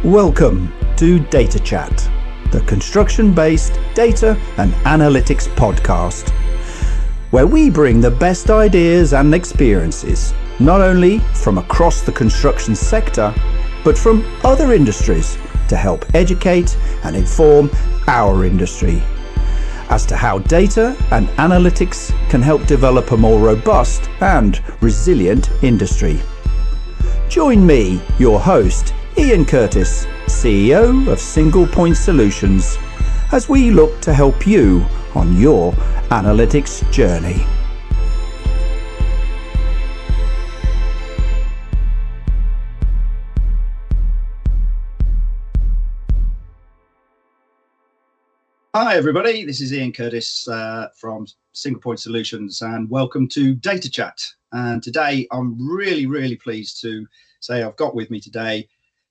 Welcome to Data Chat, the construction-based data and analytics podcast, where we bring the best ideas and experiences, not only from across the construction sector, but from other industries to help educate and inform our industry as to how data and analytics can help develop a more robust and resilient industry. Join me, your host, Iain Curtis, CEO of Single Point Solutions, as we look to help you on your analytics journey. Hi everybody, this is Iain Curtis from Single Point Solutions, and welcome to Data Chat. And today I'm really pleased to say I've got with me today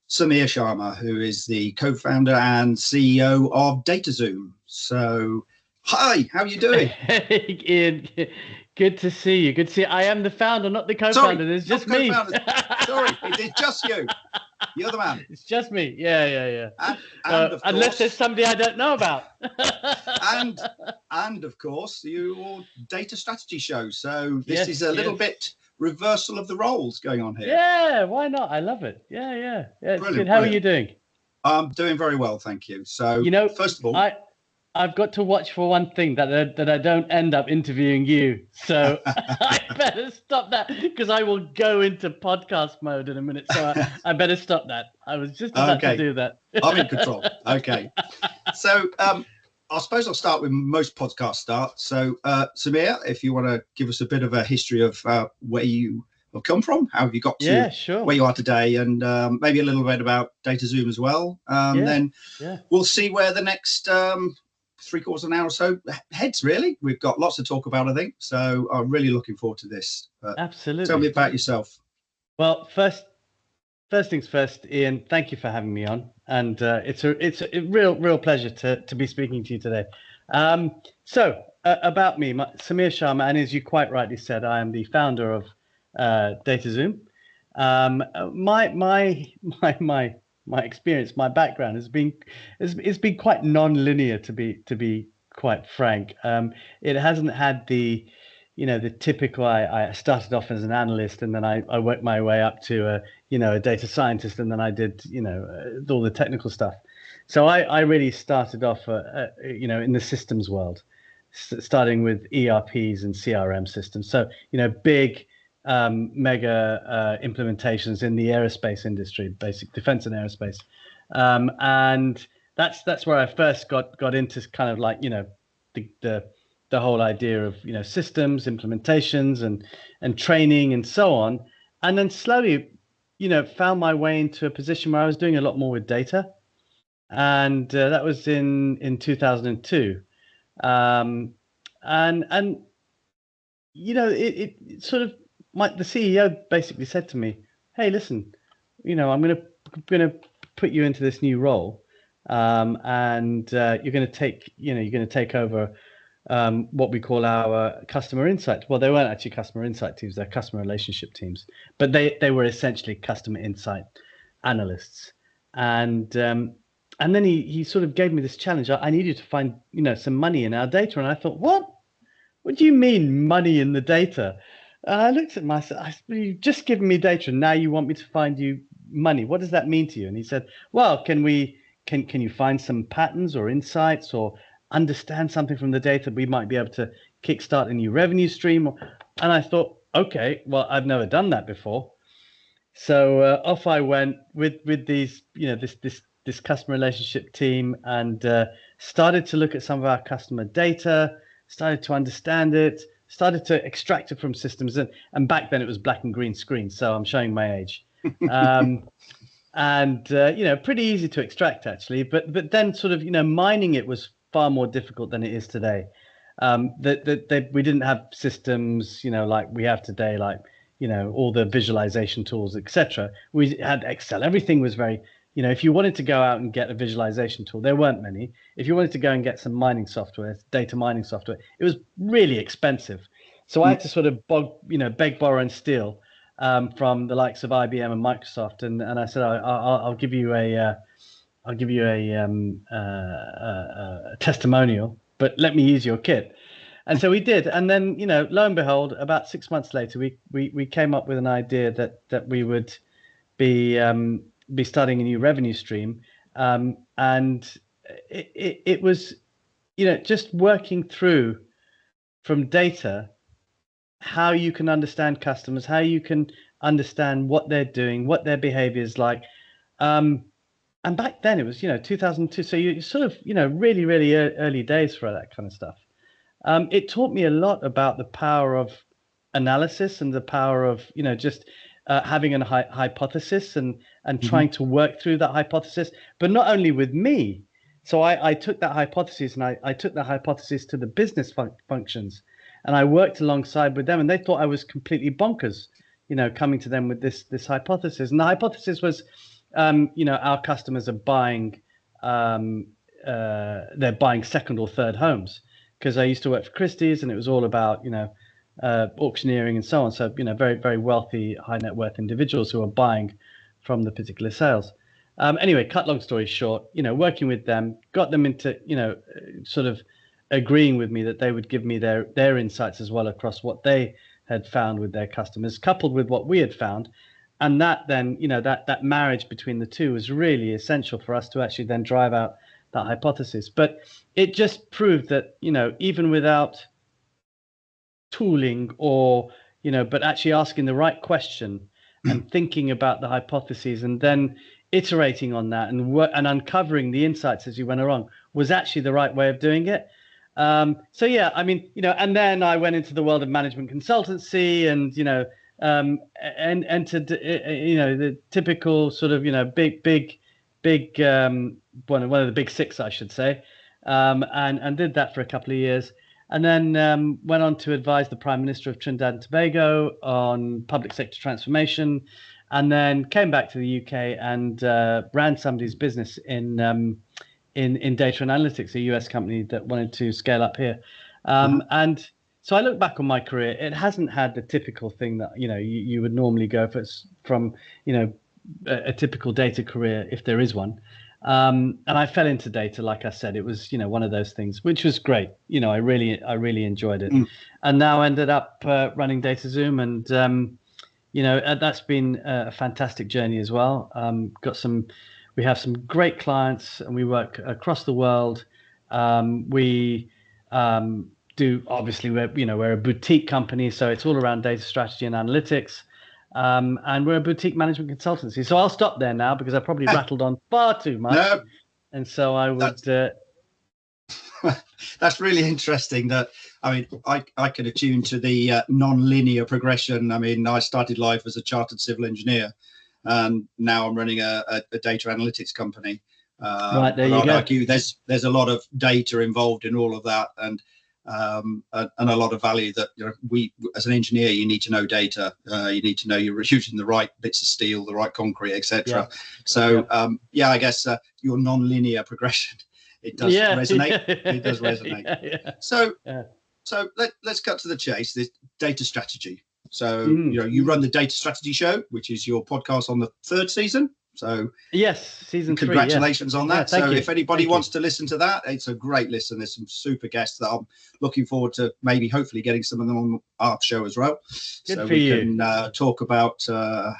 Samir Sharma, who is the co-founder and CEO of DataZoom. So, hi, how are you doing? Hey, Ian, good to see you. Good to see you. I am the founder, not the co-founder. It's just me. Sorry, it's just you. You're the man. It's just me. Yeah. And of unless course, there's somebody I don't know about. and of course, your data strategy show. So this is a little bit reversal of the roles going on here. Yeah, why not? I love it. Yeah. It's good. How are you doing? I'm doing very well, thank you. So, first of all, I've got to watch for one thing, that I don't end up interviewing you. So I better stop that, because I will go into podcast mode in a minute. So I better stop that. I was just about to do that. I'm in control. Okay. So I suppose I'll start with most podcasts start. So Samir, if you want to give us a bit of a history of where you have come from, how have you got to where you are today, and maybe a little bit about DataZoom as well. Then we'll see where the next 3/4 of an hour or so heads, really. We've got lots to talk about, I think. So I'm really looking forward to this. Absolutely. Tell me about yourself. Well, first things first, Ian, thank you for having me on. And it's a real pleasure to be speaking to you today. So about me, Samir Sharma, and as you quite rightly said, I am the founder of DataZoom. My experience, my background has been quite non-linear, to be quite frank. It hasn't had the typical. I started off as an analyst, and then I worked my way up to a data scientist, and then I did all the technical stuff. So I really started off in the systems world, starting with ERPs and CRM systems. So big mega implementations in the aerospace industry, basic defense and aerospace, and that's where I first got into kind of like the whole idea of systems implementations and training and so on, and then slowly found my way into a position where I was doing a lot more with data, and that was in 2002, and it sort of the CEO basically said to me, "Hey, listen, I'm gonna put you into this new role, and you're gonna take over what we call our customer insight." Well, they weren't actually customer insight teams; they're customer relationship teams, but they were essentially customer insight analysts. And then he sort of gave me this challenge. I needed to find some money in our data, and I thought, what do you mean money in the data? I looked at myself. I said, "You've just given me data, and now you want me to find you money. What does that mean to you?" And he said, "Well, can you find some patterns or insights, or understand something from the data? We might be able to kickstart a new revenue stream." And I thought, okay, well, I've never done that before. So off I went with these, this customer relationship team, and started to look at some of our customer data, started to understand it, started to extract it from systems, and back then it was black and green screens, so I'm showing my age. And pretty easy to extract actually, but then sort of mining it was far more difficult than it is today. We didn't have systems like we have today, like all the visualization tools, etc. We had Excel. Everything was very if you wanted to go out and get a visualization tool, there weren't many. If you wanted to go and get some mining software, data mining software, it was really expensive. So I had to sort of beg, borrow, and steal. from the likes of IBM and Microsoft, and I said I'll give you a testimonial, but let me use your kit. And so we did, and then lo and behold, about 6 months later, we came up with an idea that we would be starting a new revenue stream, and it was just working through from data how you can understand customers, how you can understand what they're doing, what their behavior is like. And back then it was 2002, so you sort of really really early days for that kind of stuff. It taught me a lot about the power of analysis and the power of just having a hypothesis and trying to work through that hypothesis, but not only with me. So I took that hypothesis and I took that hypothesis to the business functions, and I worked alongside with them, and they thought I was completely bonkers, coming to them with this hypothesis. And the hypothesis was, our customers are buying, they're buying second or third homes, because I used to work for Christie's, and it was all about auctioneering and so on. So very very wealthy, high net worth individuals who are buying from the particular sales. Anyway, cut long story short, working with them, got them into sort of agreeing with me that they would give me their insights as well across what they had found with their customers, coupled with what we had found. And that then, that marriage between the two was really essential for us to actually then drive out that hypothesis. But it just proved that, even without tooling or, but actually asking the right question and thinking about the hypotheses and then iterating on that and uncovering the insights as you went along was actually the right way of doing it. So yeah, I mean, and then I went into the world of management consultancy and, and entered, the typical sort of, big, one of the big six, I should say, and did that for a couple of years. And then went on to advise the Prime Minister of Trinidad and Tobago on public sector transformation, and then came back to the UK and ran somebody's business in data and analytics, a US company that wanted to scale up here. And so I look back on my career, it hasn't had the typical thing that you would normally go for from a typical data career, if there is one. And I fell into data, like I said. It was one of those things, which was great. I really enjoyed it. And now ended up running DataZoom, and that's been a fantastic journey as well. We have some great clients, and we work across the world. We do, obviously, we're a boutique company, so it's all around data strategy and analytics. And we're a boutique management consultancy. So I'll stop there now because I probably rattled on far too much. No, and so I would. That's really interesting. That I can attune to the non-linear progression. I mean, I started life as a chartered civil engineer, and now I'm running a data analytics company. Right, there you go. Argue there's a lot of data involved in all of that, and a lot of value that we, as an engineer, you need to know data. You need to know you're using the right bits of steel, the right concrete, etc. So I guess your non-linear progression, it does resonate. It does resonate. So let's cut to the chase. This data strategy. So you run the Data Strategy Show, which is your podcast on the 3rd season. So yes, season 3. Congratulations on that. So if anybody wants to listen to that, it's a great listen. There's some super guests that I'm looking forward to hopefully getting some of them on our show as well. Good so for we you. can talk about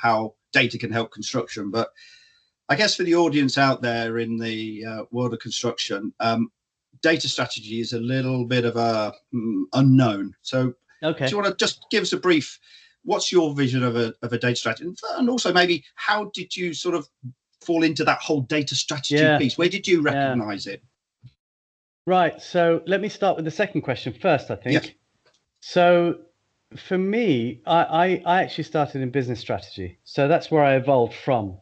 how data can help construction. But I guess for the audience out there in the world of construction, data strategy is a little bit of a unknown. So do you want to just give us a brief? What's your vision of a data strategy, and also maybe how did you sort of fall into that whole data strategy piece? Where did you recognize it? Right. So let me start with the second question first, I think. Yes. So for me, I actually started in business strategy. So that's where I evolved from.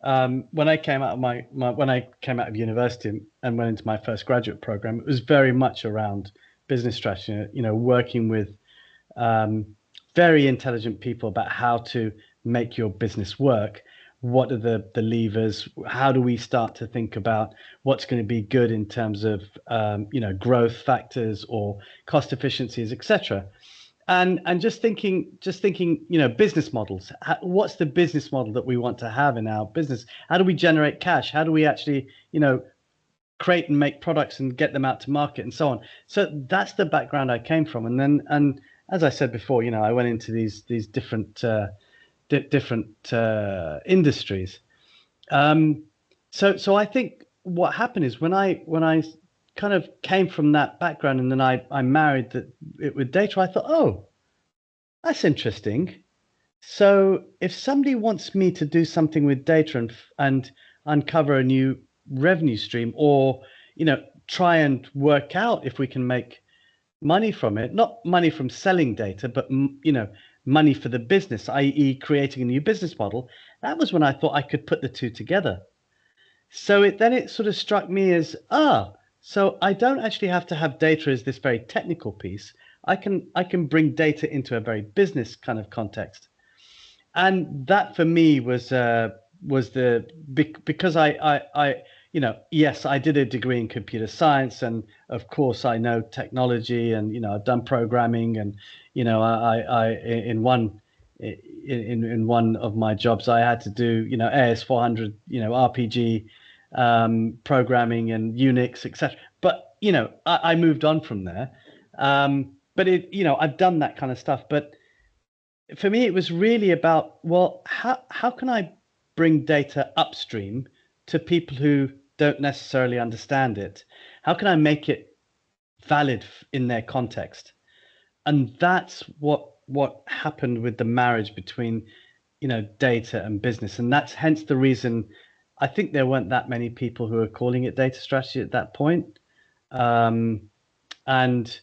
When I came out of when I came out of university and went into my first graduate program, it was very much around business strategy. Working with very intelligent people about how to make your business work. What are the levers? How do we start to think about what's going to be good in terms of growth factors or cost efficiencies, etc. and just thinking, business models. What's the business model that we want to have in our business? How do we generate cash? How do we actually, create and make products and get them out to market and so on? So that's the background I came from. And as I said before, I went into these different industries. So I think what happened is when I kind of came from that background, and then I married it with data, I thought, oh, that's interesting. So if somebody wants me to do something with data and uncover a new revenue stream, or try and work out if we can make money from it, not money from selling data, but money for the business, i.e. creating a new business model, that was when I thought I could put the two together. So it sort of struck me as, so I don't actually have to have data as this very technical piece. I can bring data into a very business kind of context. And that for me was because I yes, I did a degree in computer science, and of course I know technology, and I've done programming, and I in one of my jobs I had to do AS400 RPG programming and Unix, etc. But I moved on from there. But I've done that kind of stuff. But for me, it was really about, well, how can I bring data upstream to people who don't necessarily understand it? How can I make it valid in their context? And that's what happened with the marriage between data and business. And that's hence the reason I think there weren't that many people who were calling it data strategy at that point. And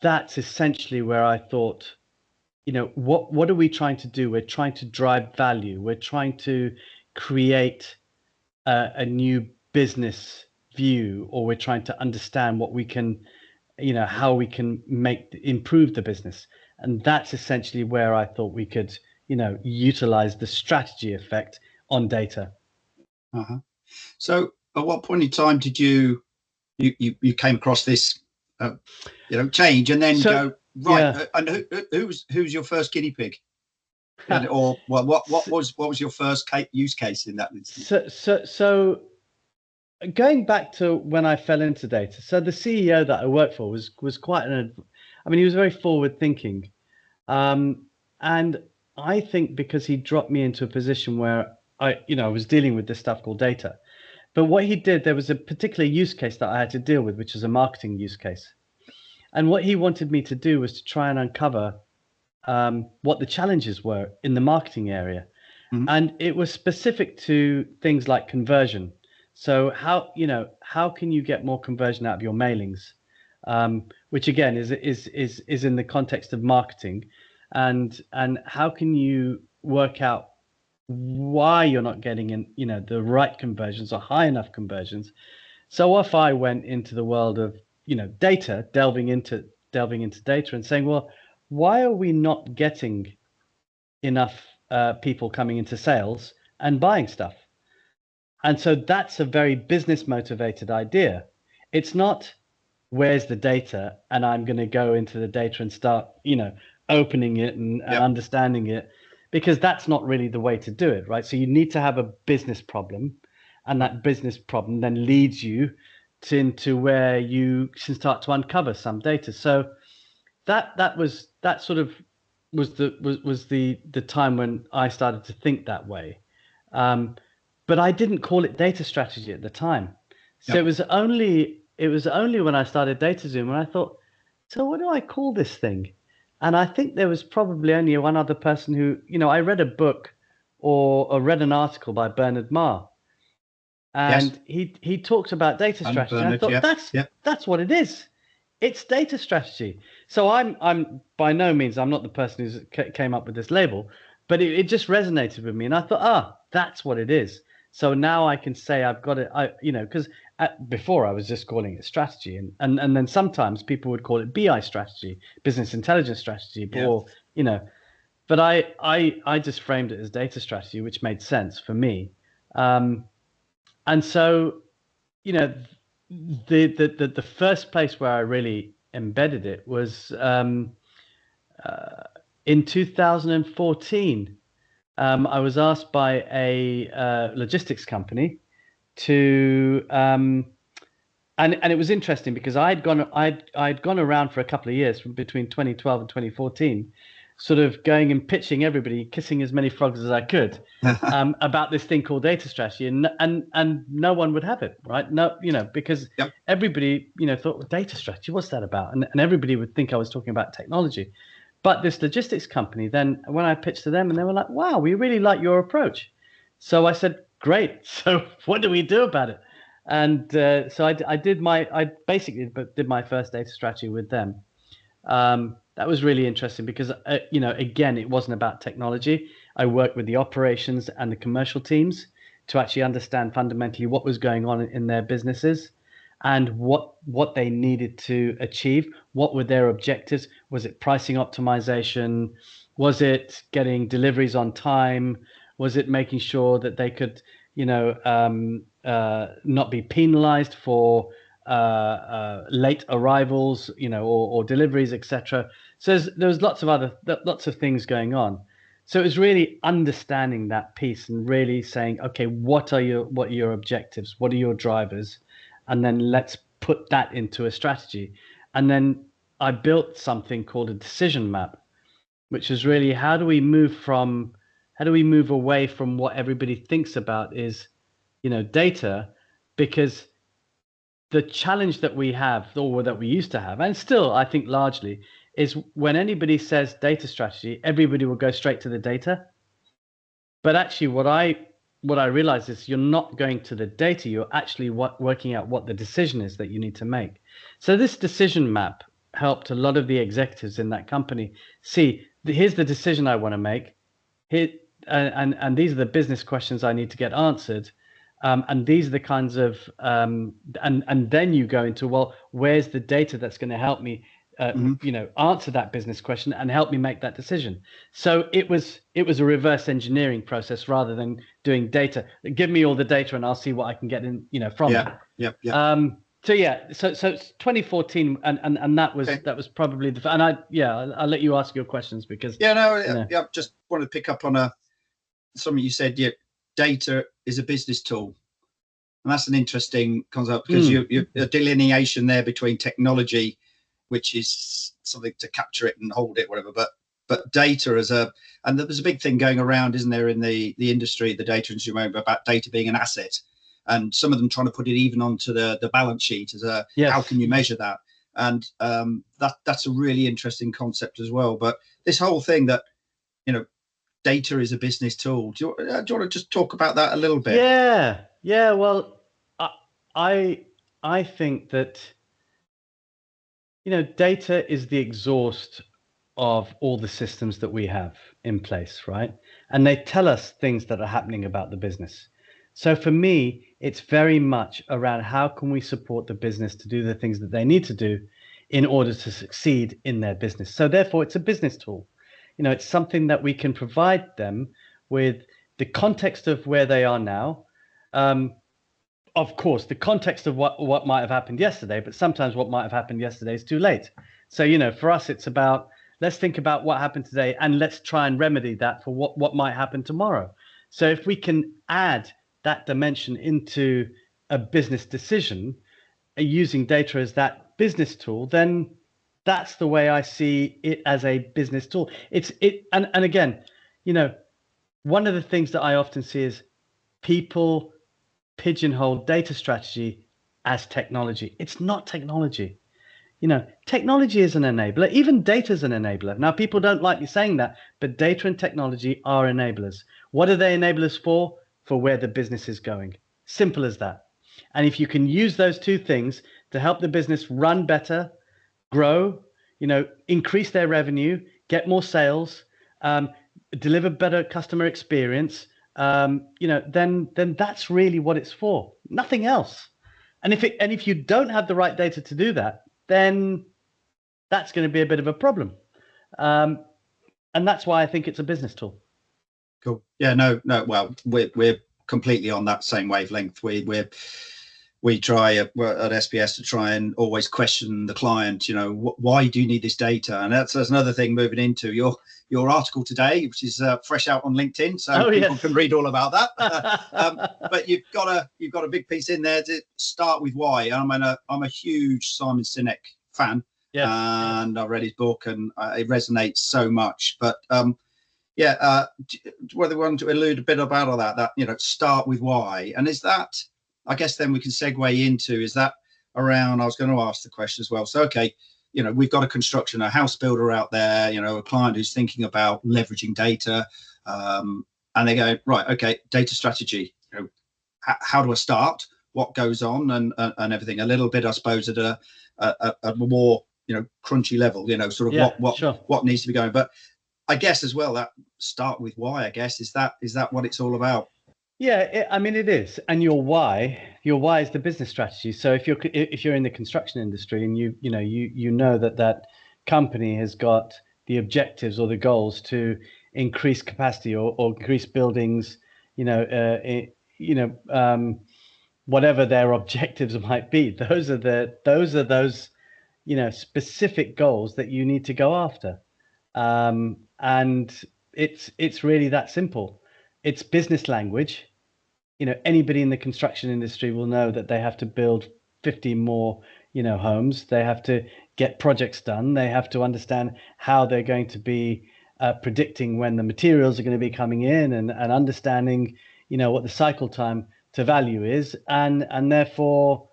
that's essentially where I thought, what are we trying to do? We're trying to drive value. We're trying to create a new business view, or we're trying to understand what we can, how we can improve the business. And that's essentially where I thought we could, utilize the strategy effect on data. Uh-huh. So at what point in time did you came across this, change, and then go, right? Yeah. And who's your first guinea pig? Or well, what was your first use case in that instance? So going back to when I fell into data, so the CEO that I worked for was quite he was very forward thinking, and I think because he dropped me into a position where I was dealing with this stuff called data. But what he did, there was a particular use case that I had to deal with, which was a marketing use case. And what he wanted me to do was to try and uncover what the challenges were in the marketing area. Mm-hmm. And it was specific to things like conversion. So how can you get more conversion out of your mailings? Which again is in the context of marketing, and how can you work out why you're not getting in the right conversions or high enough conversions. So if I went into the world of data, delving into data and saying, well, why are we not getting enough people coming into sales and buying stuff? And so that's a very business motivated idea. It's not where's the data and I'm going to go into the data and start opening it and understanding it, because that's not really the way to do it, right? So you need to have a business problem, and that business problem then leads you into where you can start to uncover some data. So that sort of was the time when I started to think that way. But I didn't call it data strategy at the time. So it was only when I started DataZoom when I thought, so what do I call this thing? And I think there was probably only one other person who, I read a book or read an article by Bernard Marr, and he talked about data strategy. Bernard, I thought that's what it is. It's data strategy. So I'm by no means, I'm not the person who came up with this label, but it just resonated with me, and I thought, that's what it is. So now I can say I've got it, because before I was just calling it strategy, and then sometimes people would call it BI strategy, business intelligence strategy, or but I just framed it as data strategy, which made sense for me. And so the first place where I really embedded it was in 2014, I was asked by a logistics company to, and it was interesting because I'd gone around for a couple of years from between 2012 and 2014, sort of going and pitching everybody, kissing as many frogs as I could, about this thing called data strategy, and no one would have it, right? No, because Yep. everybody, thought, well, data strategy, what's that about? And everybody would think I was talking about technology. But this logistics company, then when I pitched to them, and they were like, wow, we really like your approach. So I said, great. So what do we do about it? And so I basically did my first data strategy with them. That was really interesting because, again, it wasn't about technology. I worked with the operations and the commercial teams to actually understand fundamentally what was going on in their businesses and what they needed to achieve. What were their objectives? Was it pricing optimization? Was it getting deliveries on time? Was it making sure that they could, not be penalized for late arrivals, or deliveries, etc. So there was lots of things going on. So it was really understanding that piece and really saying, okay, what are your objectives? What are your drivers? And then let's put that into a strategy. And then I built something called a decision map, which is really how do we move away from what everybody thinks about is, data, because the challenge that we have, or that we used to have, and still I think largely, is when anybody says data strategy, everybody will go straight to the data. But actually what I realize is you're not going to the data, you're actually working out what the decision is that you need to make. So this decision map helped a lot of the executives in that company see, here's the decision I want to make, and these are the business questions I need to get answered. And these are the kinds of, and then you go into, well, where's the data that's going to help me, answer that business question and help me make that decision. So it was a reverse engineering process rather than doing data. Give me all the data and I'll see what I can get in, from it. Yeah. So it's 2014, and that was probably I'll let you ask your questions because just wanted to pick up on something you said. Yeah, data is a business tool, and that's an interesting concept because you're a delineation there between technology, which is something to capture it and hold it, whatever, but data and there was a big thing going around, isn't there, in the industry, the data industry, about data being an asset, and some of them trying to put it even onto the balance sheet as how can you measure that? And that's a really interesting concept as well. But this whole thing that data is a business tool. Do you want to just talk about that a little bit? Yeah. Well, I think that data is the exhaust of all the systems that we have in place, right? And they tell us things that are happening about the business. So for me, it's very much around how can we support the business to do the things that they need to do in order to succeed in their business. So therefore, it's a business tool. It's something that we can provide them with the context of where they are now. Of course, the context of what might have happened yesterday, but sometimes what might have happened yesterday is too late. So, for us, it's about, let's think about what happened today and let's try and remedy that for what might happen tomorrow. So if we can add that dimension into a business decision using data as that business tool, then that's the way I see it as a business tool. And again, one of the things that I often see is people pigeonhole data strategy as technology. It's not technology. Technology is an enabler. Even data is an enabler. Now, people don't like me saying that, but data and technology are enablers. What are they enablers for? For where the business is going. Simple as that. And if you can use those two things to help the business run better, grow, increase their revenue, get more sales, deliver better customer experience, then that's really what it's for. Nothing else. And if you don't have the right data to do that, then that's going to be a bit of a problem. And that's why I think it's a business tool. Cool. Yeah. No. Well, we're completely on that same wavelength. We're we try at SPS to try and always question the client. Why do you need this data? And that's another thing moving into your article today, which is fresh out on LinkedIn, so people can read all about that. But you've got a big piece in there to start with why. I'm a huge Simon Sinek fan, and I've read his book, and it resonates so much. But whether we want to allude a bit about that, start with why, and is that, I guess then we can segue into, is that around, I was going to ask the question as well. So, okay, we've got a house builder out there, a client who's thinking about leveraging data, and they go, right, okay, data strategy, how do I start? What goes on and everything? A little bit, I suppose, at a more, crunchy level, what needs to be going. But I guess as well, that start with why, I guess, is that what it's all about? Yeah, it is, and your why is the business strategy. So if you're in the construction industry and you know that company has got the objectives or the goals to increase capacity or increase buildings, whatever their objectives might be, those are those specific goals that you need to go after, and it's really that simple. It's business language. Anybody in the construction industry will know that they have to build 50 more, homes. They have to get projects done. They have to understand how they're going to be predicting when the materials are going to be coming in, and understanding, what the cycle time to value is. And therefore,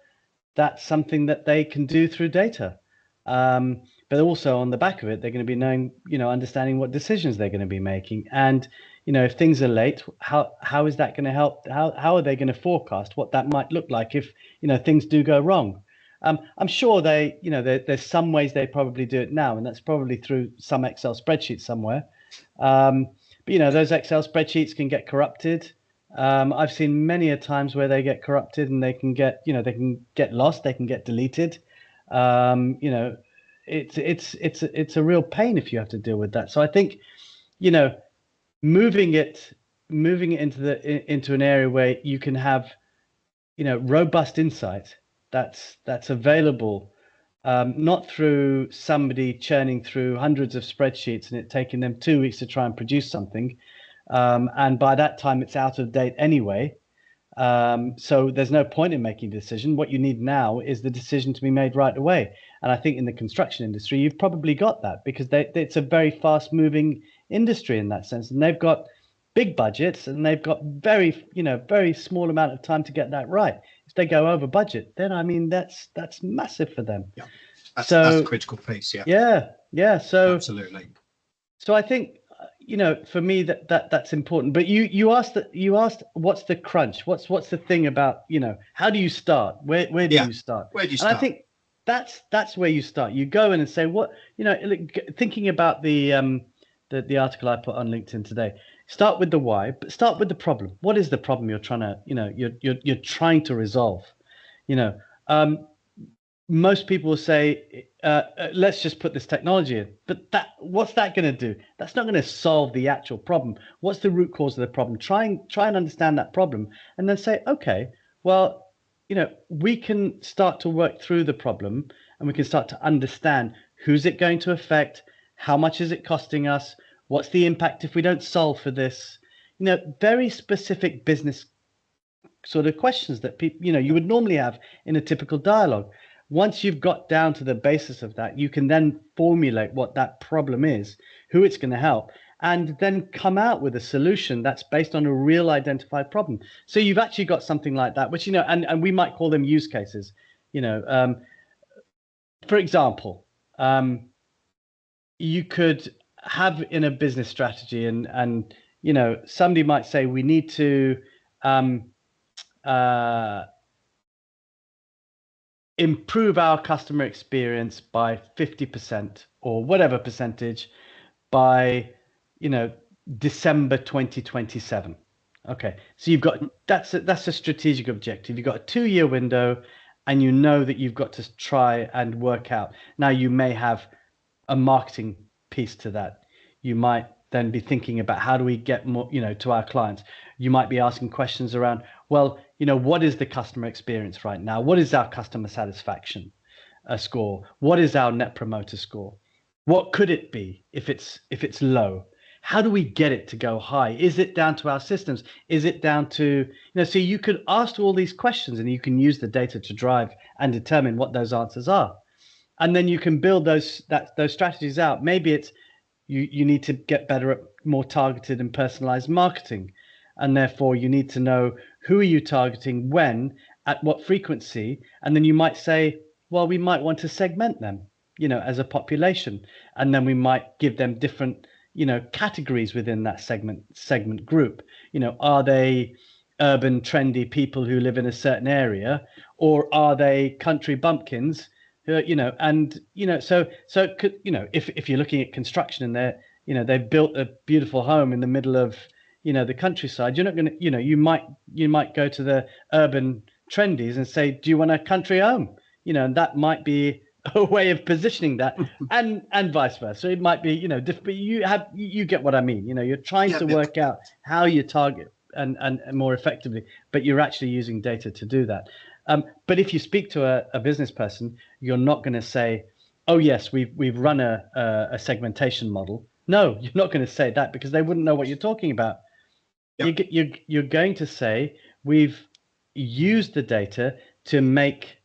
that's something that they can do through data. But also on the back of it, they're going to be knowing, understanding what decisions they're going to be making. And if things are late, how is that going to help? How are they going to forecast what that might look like if things do go wrong? I'm sure there's some ways they probably do it now, and that's probably through some Excel spreadsheet somewhere. But those Excel spreadsheets can get corrupted. I've seen many a times where they get corrupted, and they can get lost, they can get deleted. It's a real pain if you have to deal with that. So I think, moving it into an area where you can have, robust insight that's available, not through somebody churning through hundreds of spreadsheets and it taking them 2 weeks to try and produce something, and by that time it's out of date anyway. So there's no point in making a decision. What you need now is the decision to be made right away. And I think in the construction industry, you've probably got that, because it's a very fast moving industry in that sense. And they've got big budgets, and they've got very small amount of time to get that right. If they go over budget, then that's massive for them. Yeah, that's a critical piece. Yeah. So absolutely. So I think, for me that's important. But you asked what's the crunch? What's the thing about, how do you start? Where do you start? Where do you start? And I think that's where you start. You go in and say, what, thinking about the article I put on LinkedIn today. Start with the why, but start with the problem. What is the problem you're trying to, you're trying to resolve? Most people will say, let's just put this technology in. But what's that going to do? That's not going to solve the actual problem. What's the root cause of the problem? Try and understand that problem, and then say, okay, well, we can start to work through the problem, and we can start to understand who's it going to affect, how much is it costing us, what's the impact if we don't solve for this. Very specific business sort of questions that people, you would normally have in a typical dialogue. Once you've got down to the basis of that, you can then formulate what that problem is, who it's going to help, and then come out with a solution that's based on a real identified problem. So you've actually got something like that, which, and we might call them use cases. For example, you could have in a business strategy, and somebody might say we need to improve our customer experience by 50% or whatever percentage by December 2027. Okay, so you've got that's a strategic objective. You've got a 2-year window, and that you've got to try and work out. Now, you may have a marketing piece to that. You might then be thinking about how do we get more, to our clients. You might be asking questions around, well, what is the customer experience right now? What is our customer satisfaction score? What is our net promoter score? What could it be if it's low? How do we get it to go high? Is it down to our systems? Is it down to, so you could ask all these questions and you can use the data to drive and determine what those answers are. And then you can build those strategies out. Maybe it's you need to get better at more targeted and personalized marketing. And therefore you need to know who are you targeting, when, at what frequency. And then you might say, well, we might want to segment them, as a population. And then we might give them different, categories within that segment group. Are they urban, trendy people who live in a certain area, or are they country bumpkins? So if you're looking at construction and they've built a beautiful home in the middle of, the countryside, you're not going to, you might go to the urban trendies and say, do you want a country home? And that might be a way of positioning that, and vice versa. It might be, different, but you get what I mean. You're trying to work out how you target and more effectively, but you're actually using data to do that. But if you speak to a business person, you're not going to say, oh yes, we've run a segmentation model. No, you're not going to say that, because they wouldn't know what you're talking about. Yep. You're going to say, we've used the data to make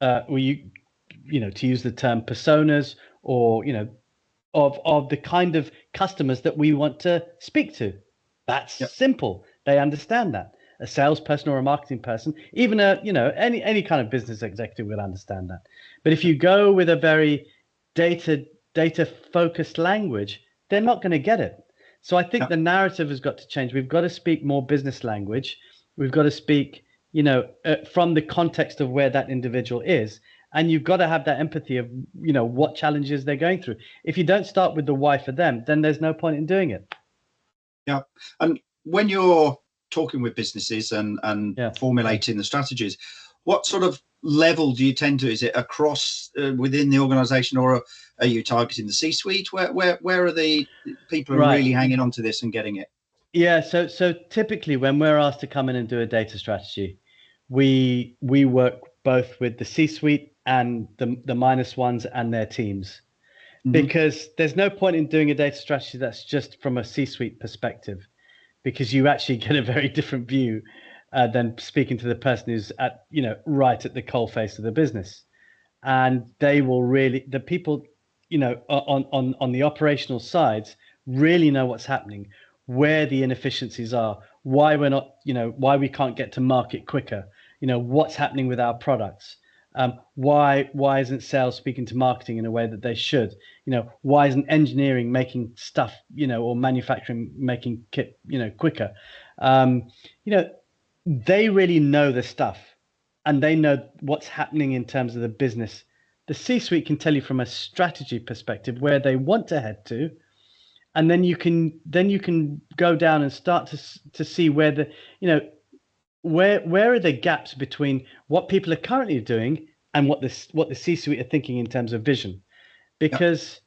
to use the term personas, or of the kind of customers that we want to speak to. That's simple. They understand that. A salesperson or a marketing person, even any kind of business executive will understand that. But if you go with a very data focused language, they're not going to get it. So I think the narrative has got to change. We've got to speak more business language. We've got to speak, from the context of where that individual is. And you've got to have that empathy of, what challenges they're going through. If you don't start with the why for them, then there's no point in doing it. Yeah. And when you're talking with businesses and formulating the strategies, what sort of level do you tend to? Is it across within the organization, or are you targeting the C-suite? Where are the people who are really hanging on to this and getting it? Yeah. So typically when we're asked to come in and do a data strategy, we work both with the C-suite and the minus ones and their teams, because there's no point in doing a data strategy that's just from a C-suite perspective, because you actually get a very different view than speaking to the person who's at, right at the coalface of the business. And they will really, the people, on the operational sides really know what's happening, where the inefficiencies are, why we're not, why we can't get to market quicker, what's happening with our products. Why isn't sales speaking to marketing in a way that they should? Why isn't engineering making stuff, or manufacturing making kit, quicker? They really know the stuff, and they know what's happening in terms of the business. The C-suite can tell you from a strategy perspective where they want to head to, and then you can go down and start to see where where are the gaps between what people are currently doing and what the C-suite are thinking in terms of vision. Because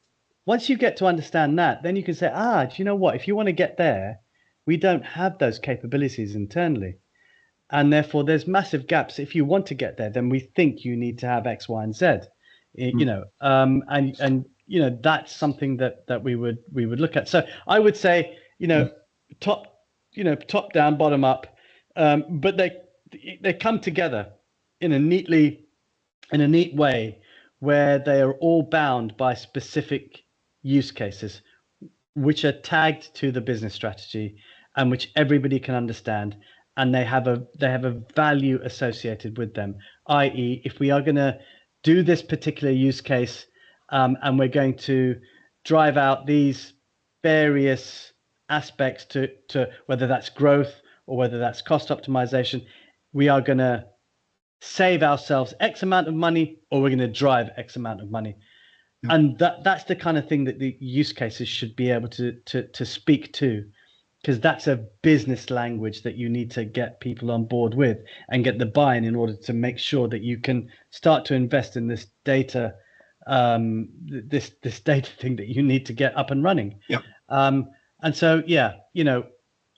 once you get to understand that, then you can say, do you know what? If you want to get there, we don't have those capabilities internally. And therefore, there's massive gaps. If you want to get there, then we think you need to have X, Y, and Z. And that's something that we would look at. So I would say, top down, bottom up. But they come together in a neat way, where they are all bound by specific use cases, which are tagged to the business strategy and which everybody can understand, and they have a value associated with them. I.e., if we are going to do this particular use case, and we're going to drive out these various aspects to whether that's growth or whether that's cost optimization, we are going to save ourselves X amount of money, or we're going to drive X amount of money. And that's the kind of thing that the use cases should be able to speak to, because that's a business language that you need to get people on board with and get the buy-in in order to make sure that you can start to invest in this data, this data thing that you need to get up and running. And And so, yeah,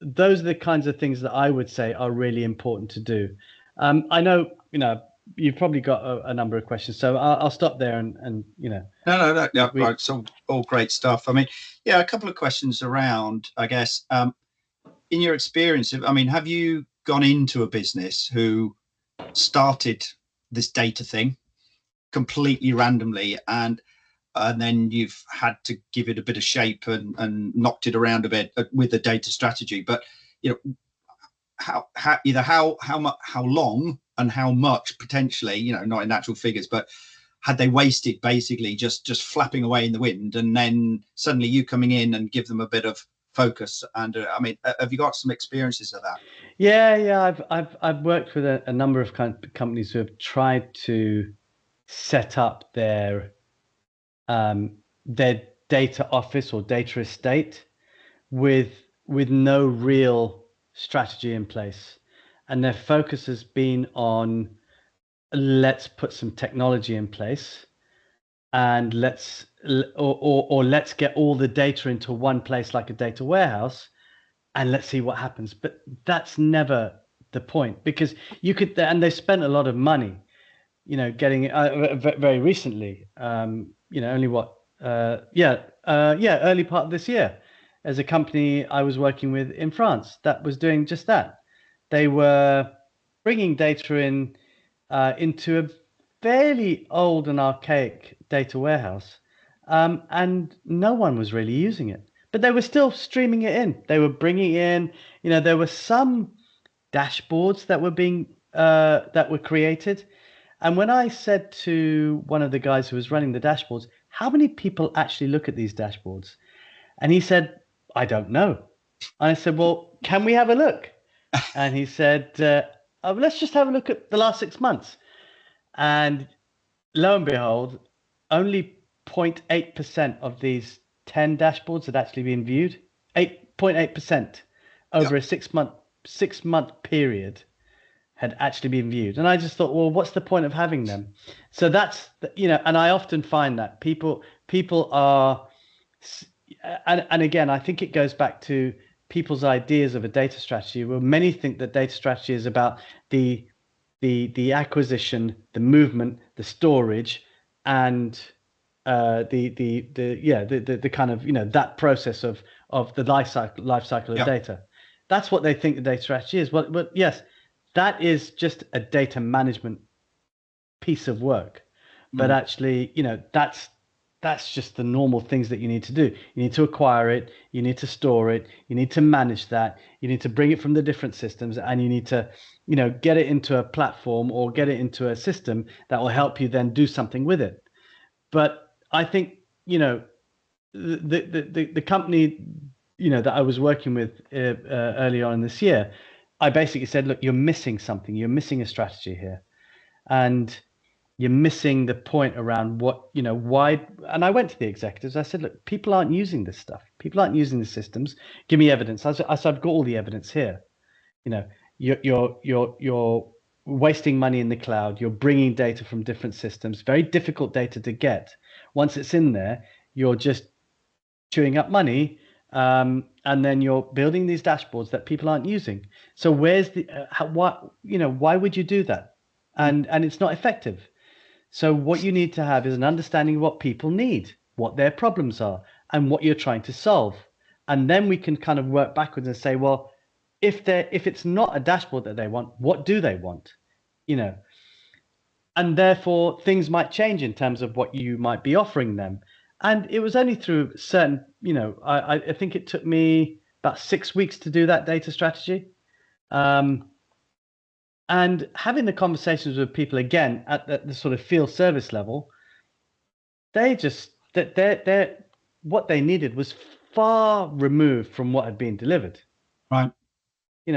those are the kinds of things that I would say are really important to do. I know, you've probably got a number of questions, so I'll stop there and. No, right. It's all great stuff. I mean, yeah, a couple of questions around, I guess, in your experience. I mean, have you gone into a business who started this data thing completely randomly, and then you've had to give it a bit of shape and knocked it around a bit with the data strategy? But how long and how much potentially, not in actual figures, but had they wasted basically just flapping away in the wind, and then suddenly you coming in and give them a bit of focus? And I mean, have you got some experiences of that? Yeah. I've worked with a number of companies who have tried to set up their data office or data estate with no real strategy in place, and their focus has been on, let's put some technology in place, and let's get all the data into one place like a data warehouse, and let's see what happens. But that's never the point, because and they spent a lot of money, getting it very recently, only early part of this year, as a company I was working with in France that was doing just that. They were bringing data into a fairly old and archaic data warehouse, and no one was really using it. But they were still streaming it in. They were bringing in, there were some dashboards that were created. And when I said to one of the guys who was running the dashboards, how many people actually look at these dashboards? And he said, I don't know. And I said, well, can we have a look? And he said, let's just have a look at the last 6 months. And lo and behold, only 0.8% of these 10 dashboards had actually been viewed. 8.8% over a 6-month period had actually been viewed. And I just thought, well, what's the point of having them? So that's, and I often find that people are, and again, I think it goes back to people's ideas of a data strategy, where many think that data strategy is about the acquisition, the movement, the storage, and the kind of, that process of the life cycle of data. That's what they think the data strategy is. But yes, that is just a data management piece of work. But actually, that's just the normal things that you need to do. You need to acquire it, you need to store it, you need to manage that, you need to bring it from the different systems, and you need to, get it into a platform or get it into a system that will help you then do something with it. But I think, the company, that I was working with early on this year, I basically said, look, you're missing something. You're missing a strategy here. And you're missing the point around what, why. And I went to the executives. I said, look, people aren't using this stuff. People aren't using the systems. Give me evidence. I said, I've got all the evidence here. You're wasting money in the cloud. You're bringing data from different systems, very difficult data to get. Once it's in there, you're just chewing up money. And then you're building these dashboards that people aren't using. So where's why would you do that? And it's not effective. So what you need to have is an understanding of what people need, what their problems are, and what you're trying to solve. And then we can kind of work backwards and say, well, if it's not a dashboard that they want, what do they want? And therefore things might change in terms of what you might be offering them. And it was only through certain, I think it took me about 6 weeks to do that data strategy. And having the conversations with people again at the sort of field service level, what they needed was far removed from what had been delivered. Right.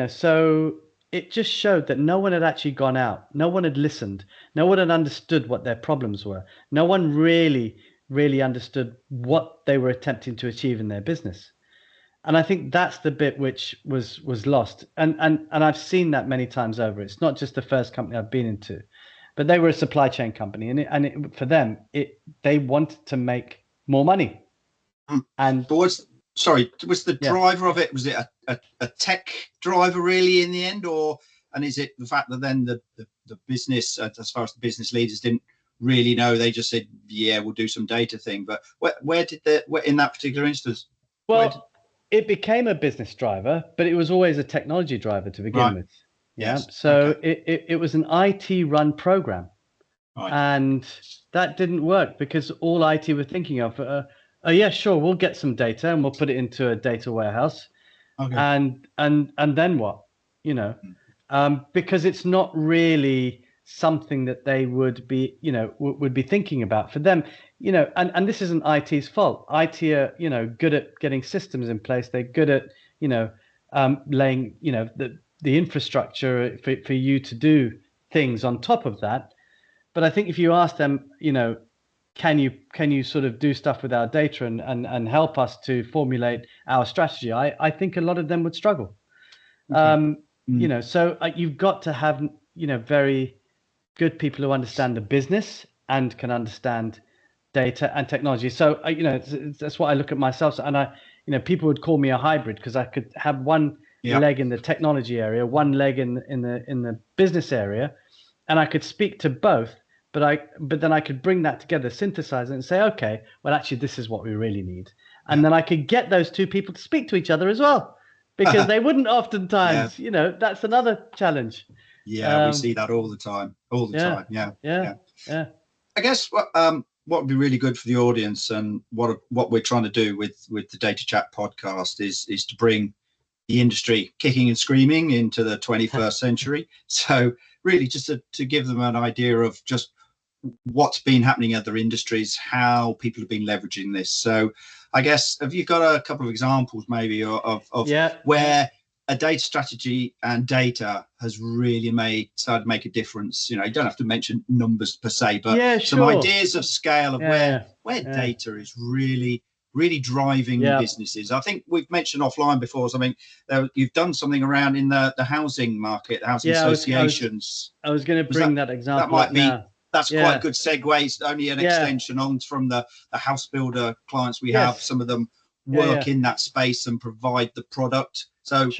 So it just showed that no one had actually gone out. No one had listened. No one had understood what their problems were. No one really understood what they were attempting to achieve in their business. And I think that's the bit which was lost. And I've seen that many times over. It's not just the first company I've been into, but they were a supply chain company, for them, they wanted to make more money. And but sorry, was the Yeah. driver of it, was it a tech driver really in the end, and is it the fact that then the business, as far as the business leaders didn't really know, they just said, yeah, we'll do some data thing. But where in that particular instance? Well, it became a business driver, but it was always a technology driver to begin Right. with. Yeah. Yes. So Okay. it was an IT run program. Right. And that didn't work because all IT were thinking of, oh yeah, sure, we'll get some data and we'll put it into a data warehouse. Okay. And then what? You know, because it's not really something that they would be, you know, would be thinking about for them, you know, and this isn't IT's fault. IT are, you know, good at getting systems in place. They're good at, you know, laying, you know, the infrastructure for you to do things on top of that. But I think if you ask them, you know, can you sort of do stuff with our data and help us to formulate our strategy? I think a lot of them would struggle. Okay. You know, so you've got to have, you know, very good people who understand the business and can understand data and technology. So you know, that's what I look at myself. And you know, people would call me a hybrid because I could have one leg in the technology area, one leg in the business area, and I could speak to both. But then I could bring that together, synthesize it, and say, okay, well, actually, this is what we really need. And then I could get those two people to speak to each other as well, because they wouldn't oftentimes. You know, that's another challenge. Yeah, we see that all the time. All the time. Yeah. I guess what would be really good for the audience, and what we're trying to do with the Data Chat podcast is to bring the industry kicking and screaming into the 21st century. So really just to give them an idea of just what's been happening in other industries, how people have been leveraging this. So I guess, have you got a couple of examples maybe of where a data strategy and data has really started to make a difference? You know, you don't have to mention numbers per se, but some ideas of scale of where data is really driving businesses. I think we've mentioned offline before. So, I mean, you've done something around in the housing market, housing associations. I was going to bring that example. That might be. That's quite a good segue. It's only an extension on from the house builder clients we have. Some of them work in that space and provide the product. So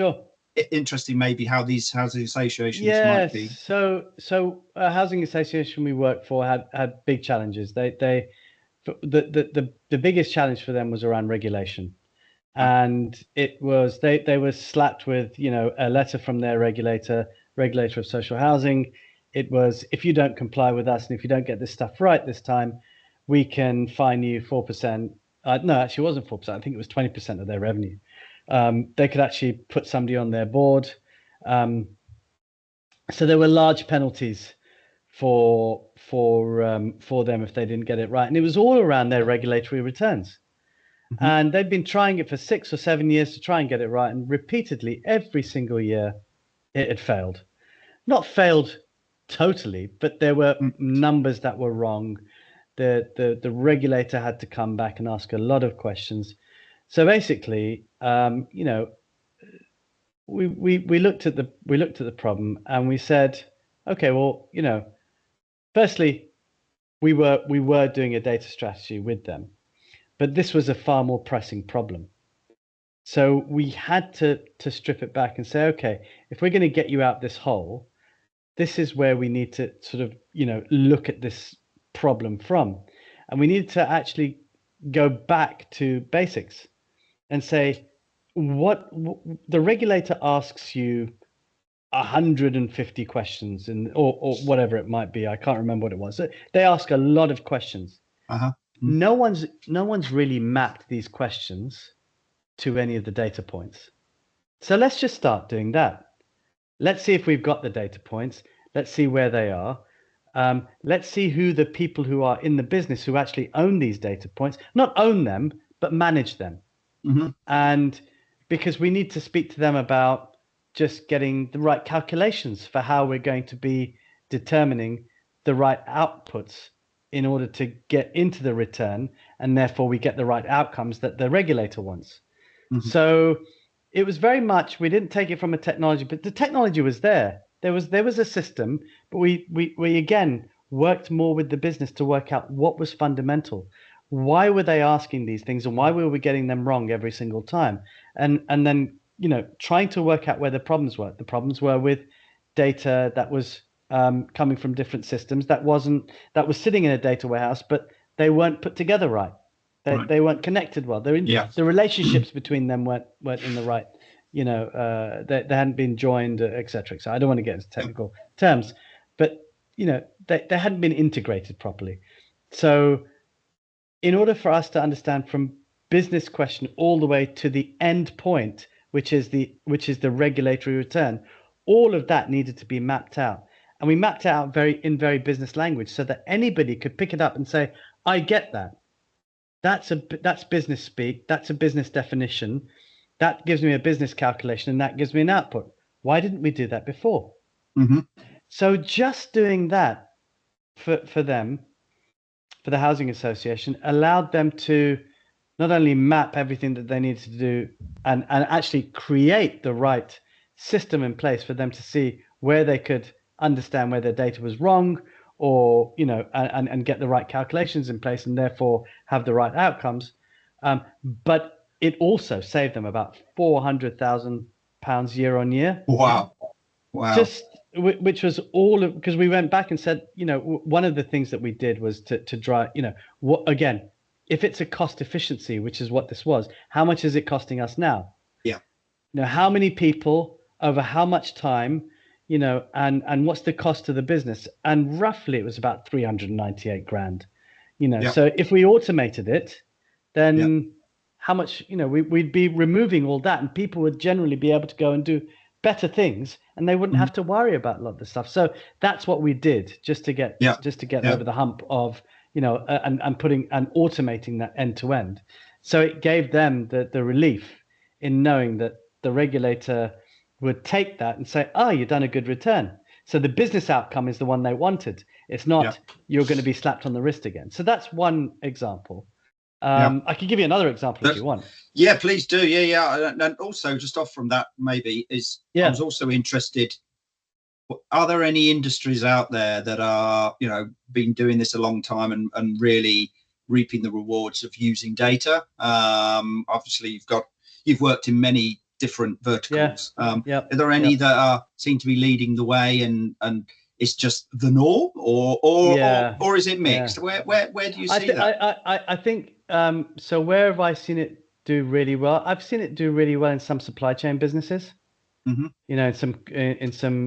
interesting maybe how these housing associations might be. So a housing association we worked for had big challenges. The biggest challenge for them was around regulation. And it was they were slapped with, you know, a letter from their regulator of social housing. It was, if you don't comply with us and if you don't get this stuff right this time, we can fine you 4%. No, actually, it wasn't 4%. I think it was 20% of their revenue. They could actually put somebody on their board. So there were large penalties for them if they didn't get it right. And it was all around their regulatory returns. Mm-hmm. And they'd been trying it for 6 or 7 years to try and get it right. And repeatedly, every single year, it had failed. Not failed totally, but there were numbers that were wrong. The regulator had to come back and ask a lot of questions. So basically, you know, we looked at the problem and we said, okay, well, you know, firstly, we were doing a data strategy with them, but this was a far more pressing problem. So we had to strip it back and say, okay, if we're going to get you out this hole, this is where we need to sort of, you know, look at this problem from. And we need to actually go back to basics and say, what the regulator asks you 150 questions or whatever it might be. I can't remember what it was. They ask a lot of questions. No one's really mapped these questions to any of the data points. So let's just start doing that. Let's see if we've got the data points. Let's see where they are. Let's see who the people who are in the business who actually own these data points, not own them, but manage them. Mm-hmm. And because we need to speak to them about just getting the right calculations for how we're going to be determining the right outputs in order to get into the return, and therefore we get the right outcomes that the regulator wants. Mm-hmm. So it was very much, we didn't take it from a technology, but the technology was there. There was a system, but we again worked more with the business to work out what was fundamental. why were they asking these things, and why were we getting them wrong every single time? And then, trying to work out where the problems were. The problems were with data that was coming from different systems that was sitting in a data warehouse, but they weren't put together right. They weren't connected well. The relationships between them weren't in the right. They hadn't been joined, etc. So I don't want to get into technical terms, but they hadn't been integrated properly. So in order for us to understand from business question all the way to the end point, which is the regulatory return, all of that needed to be mapped out. And we mapped it out in very business language so that anybody could pick it up and say, I get that. That's business speak. That's a business definition. That gives me a business calculation, and that gives me an output. Why didn't we do that before? Mm-hmm. So just doing that for them, for the housing association, allowed them to not only map everything that they needed to do and actually create the right system in place for them to see where they could understand where their data was wrong, or and get the right calculations in place and therefore have the right outcomes. But it also saved them about £400,000 year on year. Wow. Just which was all of, because we went back and said, one of the things that we did was to drive, again, if it's a cost efficiency, which is what this was, how much is it costing us now? Yeah. How many people over how much time, and what's the cost to the business? And roughly it was about 398 grand, So if we automated it, then how much, we'd be removing all that, and people would generally be able to go and do better things, and they wouldn't have to worry about a lot of the stuff. So that's what we did just to get over the hump of, and automating that end to end. So it gave them the relief in knowing that the regulator would take that and say, you've done a good return. So the business outcome is the one they wanted. It's not you're going to be slapped on the wrist again. So that's one example. I could give you another example if you want. Yeah, please do. Yeah. And also, just off from that, maybe I was also interested. Are there any industries out there that are, been doing this a long time and really reaping the rewards of using data? Obviously, you've worked in many different verticals. Are there any that seem to be leading the way and it's just the norm, or is it mixed? Where do you see that? I think so. Where have I seen it do really well? I've seen it do really well in some supply chain businesses. Mm-hmm. In some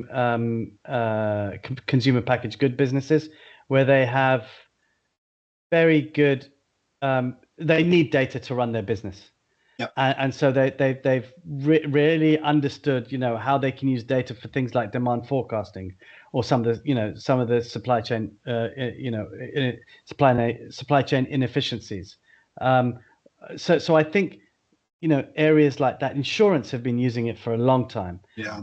consumer packaged good businesses where they have very good. They need data to run their business. Yep. And so they've really understood, how they can use data for things like demand forecasting, or some of the supply chain, supply chain inefficiencies. So I think, areas like that. Insurance have been using it for a long time. Yeah.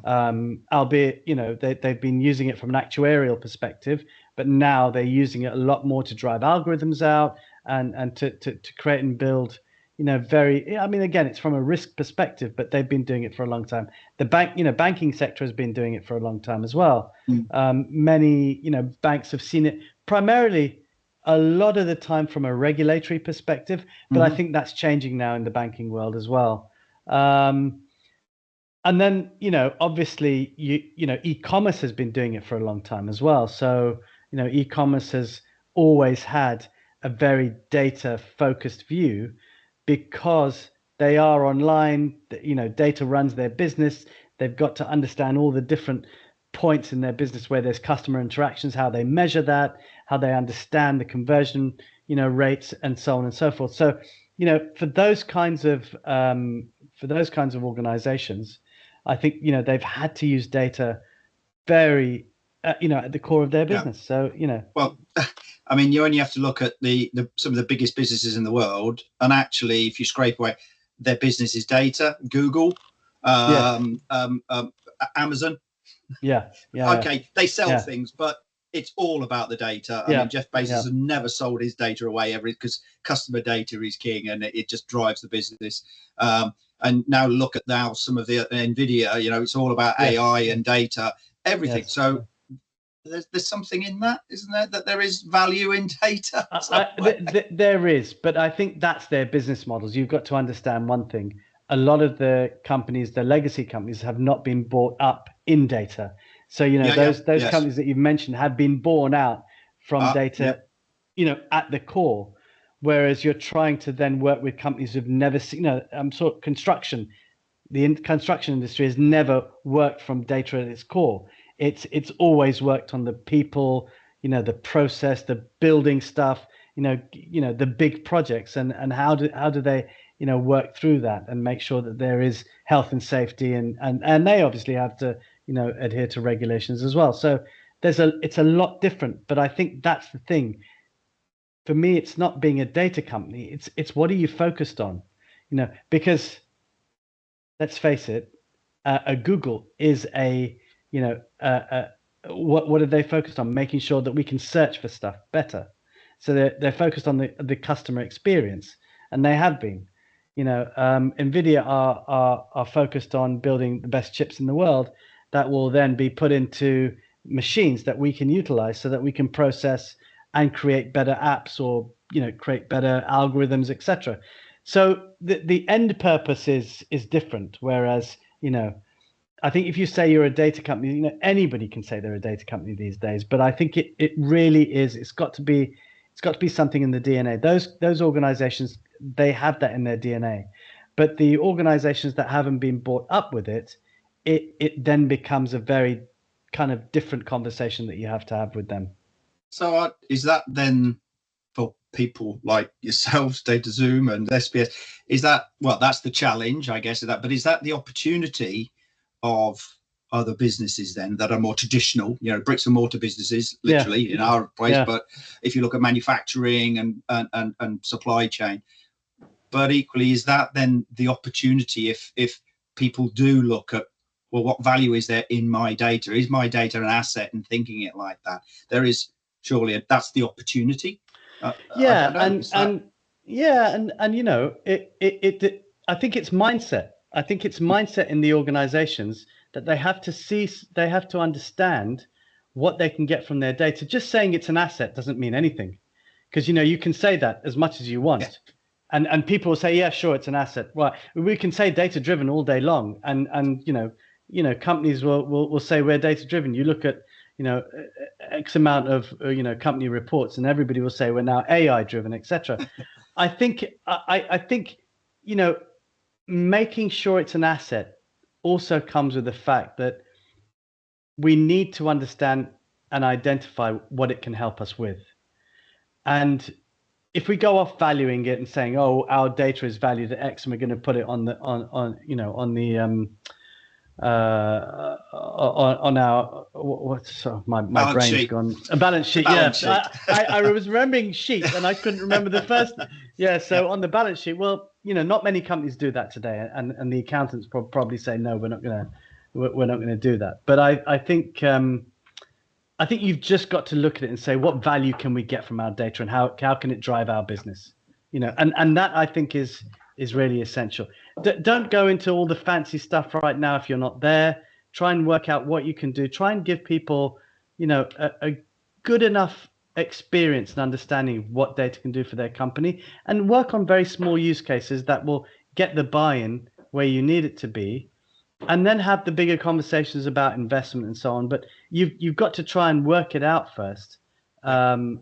Albeit, they've been using it from an actuarial perspective, but now they're using it a lot more to drive algorithms out and to create and build. Again, it's from a risk perspective, but they've been doing it for a long time. The banking sector has been doing it for a long time as well. Many, banks have seen it primarily a lot of the time from a regulatory perspective, but I think that's changing now in the banking world as well. And then, obviously, e-commerce has been doing it for a long time as well. So, e-commerce has always had a very data-focused view, because they are online, data runs their business. They've got to understand all the different points in their business where there's customer interactions, how they measure that, how they understand the conversion, rates, and so on and so forth. So, for those kinds of organizations, I think, they've had to use data very, at the core of their business. So, Well, you only have to look at some of the biggest businesses in the world, and actually, if you scrape away their business is data, Google, Amazon. Okay, they sell things, but it's all about the data. I mean, Jeff Bezos has never sold his data away because customer data is king, and it just drives the business. And now look at some of the NVIDIA. It's all about AI and data, everything. So there's something in that, isn't there? That there is value in data. There is, but I think that's their business models. You've got to understand one thing. A lot of the companies, the legacy companies, have not been bought up in data. So, those yes. companies that you've mentioned have been born out from data, at the core. Whereas you're trying to then work with companies who've never seen, sort of construction. The construction industry has never worked from data at its core. It's always worked on the people, the process, the building stuff, the big projects, and how do they work through that and make sure that there is health and safety, and they obviously have to adhere to regulations as well. So it's a lot different, but I think that's the thing. For me, it's not being a data company. It's what are you focused on, because let's face it, a Google is what are they focused on? Making sure that we can search for stuff better. So they're focused on the customer experience, and they have been. NVIDIA are focused on building the best chips in the world that will then be put into machines that we can utilize so that we can process and create better apps, or create better algorithms, etc. So the end purpose is different. Whereas I think if you say you're a data company, anybody can say they're a data company these days. But I think it really is. It's got to be something in the DNA. Those organizations, they have that in their DNA. But the organizations that haven't been brought up with it then becomes a very kind of different conversation that you have to have with them. So is that then for people like yourselves, DataZoom and SPS? Is that, well, that's the challenge, I guess, of that. But is that the opportunity of other businesses then that are more traditional, bricks and mortar businesses, literally in our place? Yeah. But if you look at manufacturing and supply chain, but equally, is that then the opportunity if people do look at, well, what value is there in my data? Is my data an asset? And thinking it like that, there is surely that's the opportunity. I think it's mindset. I think it's mindset in the organizations that they have to understand what they can get from their data. Just saying it's an asset doesn't mean anything, because you can say that as much as you want, and people will say, yeah, sure, it's an asset. Well, we can say data driven all day long, and companies will say we're data driven. You look at X amount of company reports, and everybody will say we're now AI driven, etc. I think making sure it's an asset also comes with the fact that we need to understand and identify what it can help us with. And if we go off valuing it and saying, oh, our data is valued at X and we're going to put it on our my brain's sheet. Gone a balance sheet. Balance sheet. I was remembering sheet and I couldn't remember the first. So on the balance sheet, well, not many companies do that today, and the accountants probably say no, we're not gonna do that. But I think you've just got to look at it and say, what value can we get from our data, and how can it drive our business? And that I think is really essential. Don't go into all the fancy stuff right now if you're not there. Try and work out what you can do. Try and give people, a good enough experience and understanding of what data can do for their company, and work on very small use cases that will get the buy-in where you need it to be, and then have the bigger conversations about investment and so on. But you've got to try and work it out first, and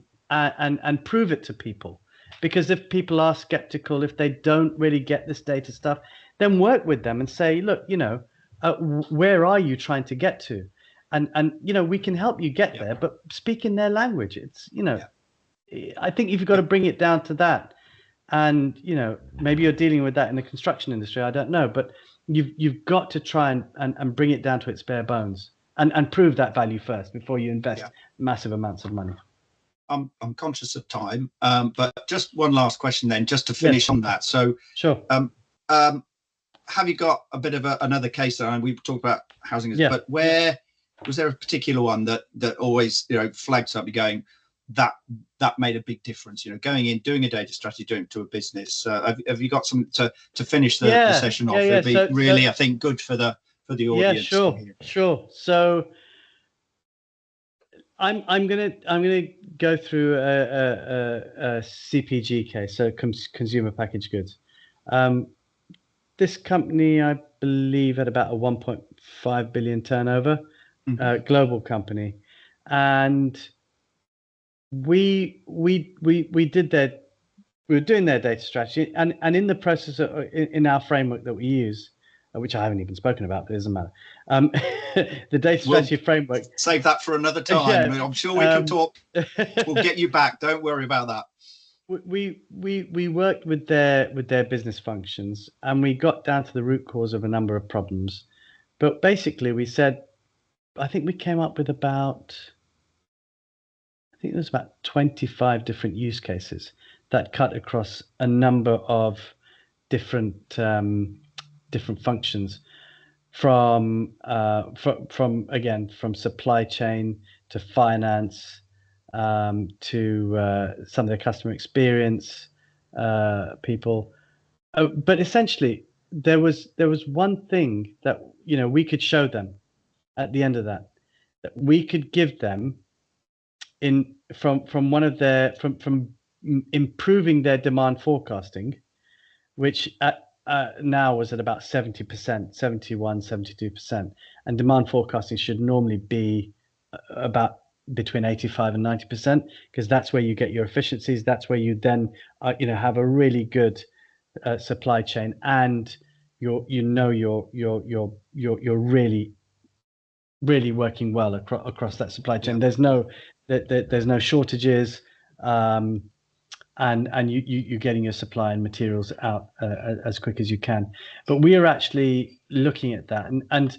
prove it to people. Because if people are skeptical, if they don't really get this data stuff, then work with them and say, look, where are you trying to get to? And we can help you get there, but speak in their language. It's, I think you've got to bring it down to that. And, maybe you're dealing with that in the construction industry. I don't know, but you've got to try and bring it down to its bare bones and prove that value first before you invest massive amounts of money. I'm conscious of time, but just one last question then, just to finish on that. So, sure. Have you got a bit of another case? And we talked about housing, but where was there a particular one that always flags up? You going that made a big difference. Going in, doing a data strategy, doing it to a business. Have you got some to finish the session off? It'd be really, I think, good for the audience. Yeah, sure. So I'm gonna go through a CPG case, so consumer packaged goods. This company, I believe, had about a 1.5 billion turnover, global company, and we did their we were doing their data strategy, and in the process of, in our framework that we use, which I haven't even spoken about, but it doesn't matter. The data strategy framework. Save that for another time. Yeah, I'm sure we can talk. We'll get you back. Don't worry about that. We worked with their business functions, and we got down to the root cause of a number of problems. But basically, we said, I think we came up with about 25 different use cases that cut across a number of different functions, from supply chain to finance, to some of the customer experience people. But essentially, there was one thing that we could show them at the end of that we could give them from improving their demand forecasting, which now was at about 70%, 71, 72%, and demand forecasting should normally be about between 85 and 90%, because that's where you get your efficiencies. That's where you then have a really good supply chain, and you're really working well across that supply chain. Yeah. There's no shortages, and you're getting your supply and materials out as quick as you can. But we are actually looking at that, and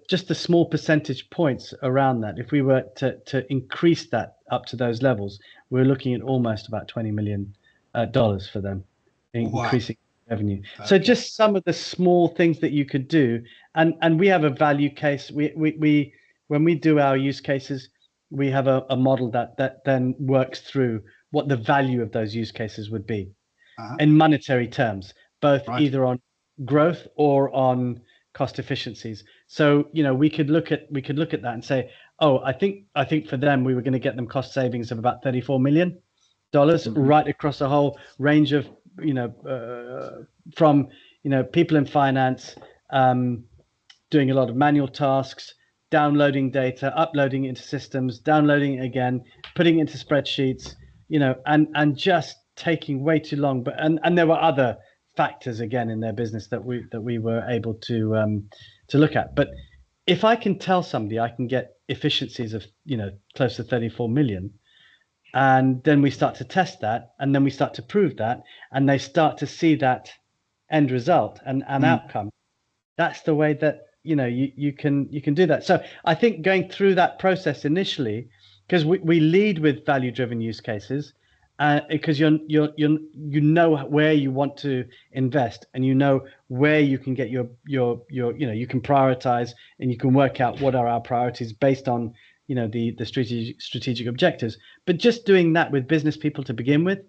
just the small percentage points around that. If we were to increase that up to those levels, we're looking at almost about $20 million for them, increasing revenue. Okay. So just some of the small things that you could do, and we have a value case. We when we do our use cases, we have a model that then works through what the value of those use cases would be in monetary terms, both either on growth or on cost efficiencies. So we could look at that and say, oh, I think for them we were going to get them cost savings of about $34 million right across a whole range of from people in finance, doing a lot of manual tasks, downloading data, uploading it into systems, downloading it again, putting it into spreadsheets, and just taking way too long. But and there were other factors again in their business that we were able to look at. But if I can tell somebody I can get efficiencies of close to 34 million, and then we start to test that, and then we start to prove that, and they start to see that end result and outcome, that's the way that you can do that. So I think going through that process initially, because we lead with value driven use cases, because you know where you want to invest, and where you can get your you can prioritize, and you can work out what are our priorities based on the strategic objectives. But just doing that with business people to begin with,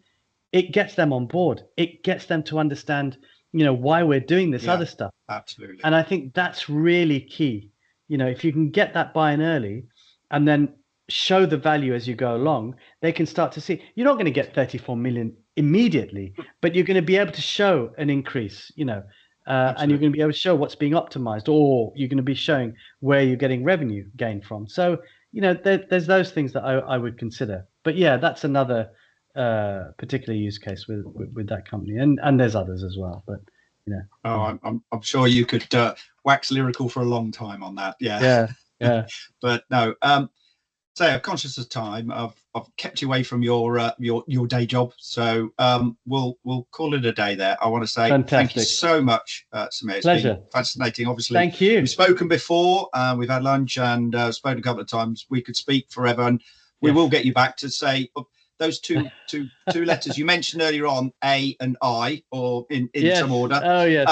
it gets them on board. It gets them to understand why we're doing this other stuff. Absolutely. And I think that's really key. If you can get that buy-in early and then show the value as you go along, they can start to see. You're not going to get 34 million immediately, but you're going to be able to show an increase, and you're going to be able to show what's being optimized, or you're going to be showing where you're getting revenue gain from. So there's those things that I would consider. But yeah, that's another particular use case with that company, and there's others as well. But I'm sure you could wax lyrical for a long time on that. Yeah. But no, so I'm conscious of time. I've kept you away from your day job, so we'll call it a day there. I want to say Thank you so much, Samir. It's Pleasure. Been fascinating. Obviously, thank you. We've spoken before. We've had lunch and spoken a couple of times. We could speak forever, and we will get you back to say those two letters you mentioned earlier on, A and I, or in some order. Oh yes.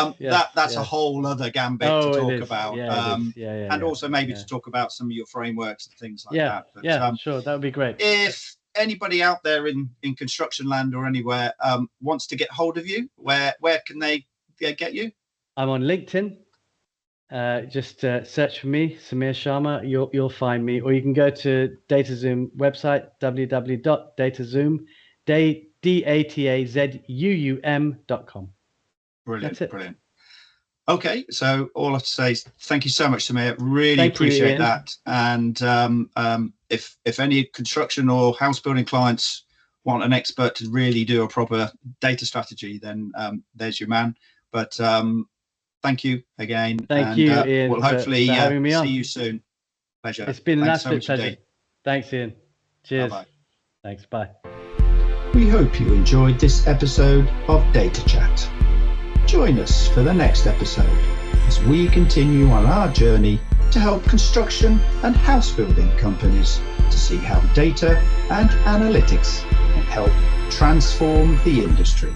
That's a whole other gambit to talk about. And also maybe to talk about some of your frameworks and things like that. But, sure, that would be great. If anybody out there in construction land or anywhere wants to get hold of you, where can they get you? I'm on LinkedIn. Just search for me, Samir Sharma. You'll find me, or you can go to DataZoom website, www.datazoom, DATAZUUM.com. Brilliant. That's it. Brilliant. Okay, so all I have to say is thank you so much, Samir. Really Thank you, appreciate Ian. that. And if any construction or house building clients want an expert to really do a proper data strategy, then there's your man. But thank you again. Thank you, Ian, we'll hopefully for having me on. see you soon. Pleasure. It's been an Thanks absolute so much pleasure. indeed. Thanks, Ian. Cheers. Bye-bye. Thanks. Bye. We hope you enjoyed this episode of Data Chat. Join us for the next episode as we continue on our journey to help construction and house building companies to see how data and analytics can help transform the industry.